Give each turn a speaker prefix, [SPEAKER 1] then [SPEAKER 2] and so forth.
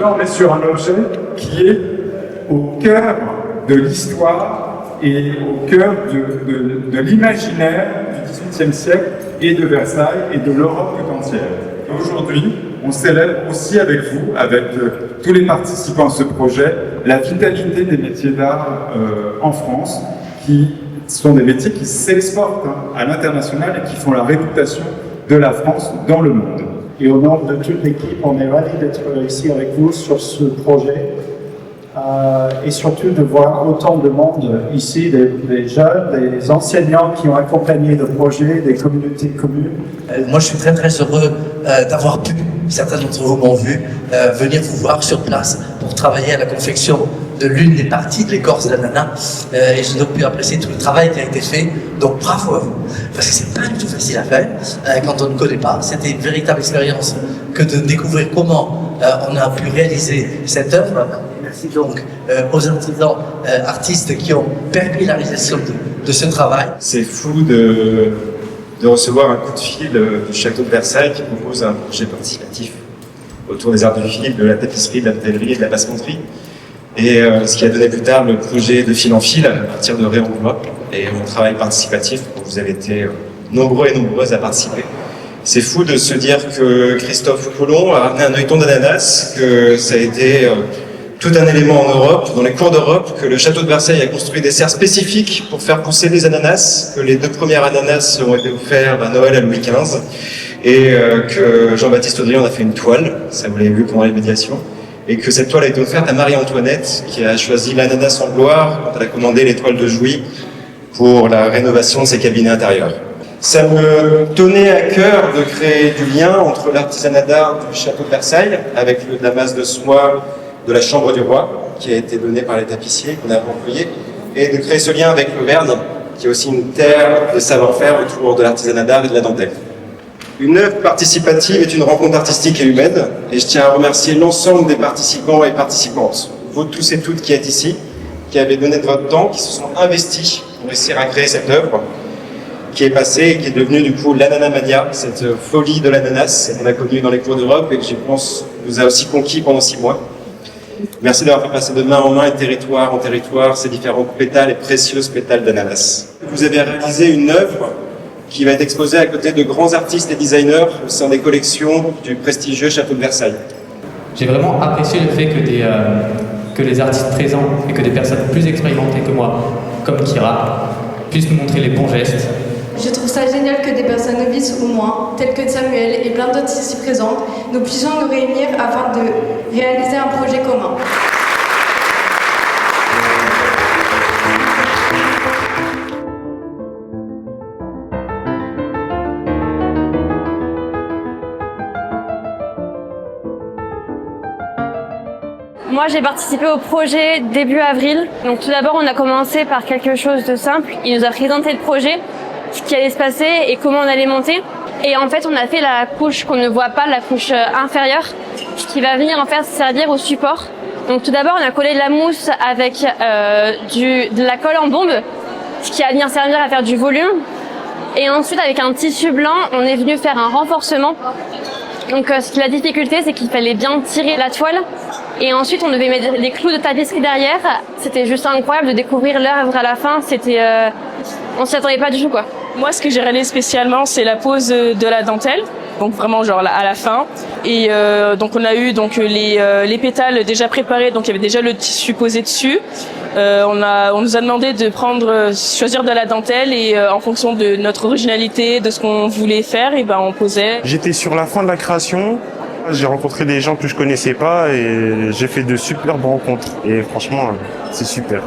[SPEAKER 1] là, on est sur un objet qui est au cœur de l'histoire et au cœur de l'imaginaire du XVIIIe siècle et de Versailles et de l'Europe tout entière. Aujourd'hui, on célèbre aussi avec vous, avec tous les participants à ce projet, la vitalité des métiers d'art en France, qui sont des métiers qui s'exportent à l'international et qui font la réputation de la France dans le monde.
[SPEAKER 2] Et au nom de toute l'équipe, on est ravis d'être ici avec vous sur ce projet et surtout de voir autant de monde ici, des jeunes, des enseignants qui ont accompagné le projet, des communautés communes.
[SPEAKER 3] Moi, je suis très heureux d'avoir pu, certains d'entre vous m'ont vu, venir vous voir sur place pour travailler à la confection de l'une des parties de l'écorce d'ananas. Et j'ai donc pu apprécier tout le travail qui a été fait. Donc bravo à vous, parce que c'est pas du tout facile à faire quand on ne connaît pas. C'était une véritable expérience que de découvrir comment on a pu réaliser cette œuvre. Merci donc aux artisans, artistes qui ont permis la réalisation de ce travail.
[SPEAKER 4] C'est fou de recevoir un coup de fil du château de Versailles qui propose un projet participatif autour des arts du fil, de la tapisserie, de la metallerie et de la passementerie. Et ce qui a donné plus tard le projet de fil en fil à partir de réenvoi et mon travail participatif. Vous avez été nombreux et nombreuses à participer. C'est fou de se dire que Christophe Colomb a ramené un œilleton d'ananas, que ça a été tout un élément en Europe, dans les cours d'Europe, que le château de Versailles a construit des serres spécifiques pour faire pousser des ananas, que les 2 premiers ananas ont été offerts à Noël à Louis XV, et que Jean-Baptiste Audrillon a fait une toile, ça vous l'avez vu pendant les médiations, et que cette toile a été offerte à Marie-Antoinette, qui a choisi l'ananas en gloire quand elle a commandé les toiles de Jouy pour la rénovation de ses cabinets intérieurs. Ça me tenait à cœur de créer du lien entre l'artisanat d'art du château de Versailles, avec le damas de soie de la Chambre du Roi, qui a été donné par les tapissiers qu'on a employé, et de créer ce lien avec l'Auvergne, qui est aussi une terre de savoir-faire autour de l'artisanat d'art et de la dentelle. Une œuvre participative est une rencontre artistique et humaine, et je tiens à remercier l'ensemble des participants et participantes, vous tous et toutes qui êtes ici, qui avez donné de votre temps, qui se sont investis pour réussir à créer cette œuvre, qui est passée et qui est devenue du coup l'Ananamania, cette folie de l'ananas qu'on a connue dans les cours d'Europe et que je pense nous a aussi conquis pendant 6 mois. Merci d'avoir fait passer de main en main et territoire en territoire ces différentes pétales et précieuses pétales d'ananas. Vous avez réalisé une œuvre qui va être exposée à côté de grands artistes et designers au sein des collections du prestigieux château de Versailles.
[SPEAKER 5] J'ai vraiment apprécié le fait que les artistes présents et que des personnes plus expérimentées que moi, comme Kira, puissent nous montrer les bons gestes.
[SPEAKER 6] Je trouve ça génial que des personnes novices ou moins, telles que Samuel et plein d'autres ici présentes, nous puissions nous réunir afin de réaliser un projet commun.
[SPEAKER 7] Moi, j'ai participé au projet début avril. Donc tout d'abord, on a commencé par quelque chose de simple. Il nous a présenté le projet, ce qui allait se passer et comment on allait monter. Et en fait, on a fait la couche qu'on ne voit pas, la couche inférieure, ce qui va venir en fait servir au support. Donc tout d'abord, on a collé de la mousse avec de la colle en bombe, ce qui va venir servir à faire du volume. Et ensuite, avec un tissu blanc, on est venu faire un renforcement. Donc la difficulté, c'est qu'il fallait bien tirer la toile. Et ensuite, on devait mettre des clous de tapisserie derrière. C'était juste incroyable de découvrir l'œuvre à la fin. On s'y attendait pas du tout, quoi.
[SPEAKER 8] Moi, ce que j'ai réalisé spécialement, c'est la pose de la dentelle. Donc vraiment genre à la fin. Et donc on a eu donc les pétales déjà préparés. Donc il y avait déjà le tissu posé dessus. On nous a demandé de choisir de la dentelle et en fonction de notre originalité, de ce qu'on voulait faire, et ben on posait.
[SPEAKER 9] J'étais sur la fin de la création. J'ai rencontré des gens que je connaissais pas et j'ai fait de superbes rencontres. Et franchement, c'est super.